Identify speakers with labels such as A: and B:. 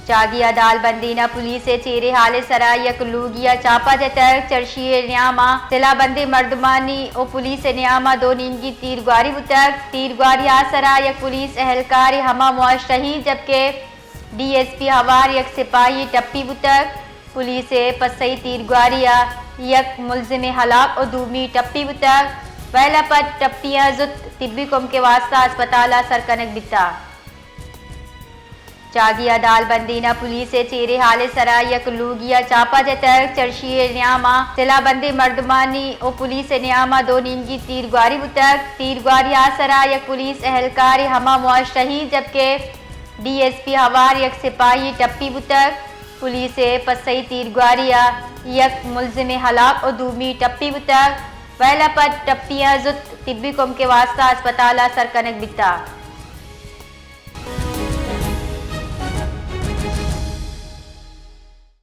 A: चागिया दाल बंदीना police चेरे हाले सराय यक Lugia चापा जतर चर्चिए न्यामा सिला बंदे मर्दमानी ओ पुलिस न्यामा दो नींगी तीरगारी बुतक तीरगारी आसराय यक पुलिस एहलकार हमा मुआ शहीद जबकि डीएसपी हवार यक सिपाही टप्पी बुतक पुलिस पसई तीरगारिया यक मुलजिम हलाक और दूमी टप्पी बुतक वहला पर टप्पियां जुत तिब्बी कुम के वास्ता अस्पताल सरकनक बिता चागिया दाल बंदीना पुलिस चेरे हाले सराय यक लूगिया चापा जतर चर्चिए न्यामा सिला बंदे मर्दमानी ओ पुलिस न्यामा दो नींगी तीरगारी बुतक तीरगारी आसराय यक पुलिस एहलकार हमा मुआ शहीद जबकि डीएसपी हवार यक सिपाही टप्पी बुतक पुलिस पसई तीरगारिया यक मुलजिम हलाक और दूमी टप्पी बुतक वहला पर टप्पियां जुत तिब्बी कुम के वास्ता अस्पताल सरकनक बिता।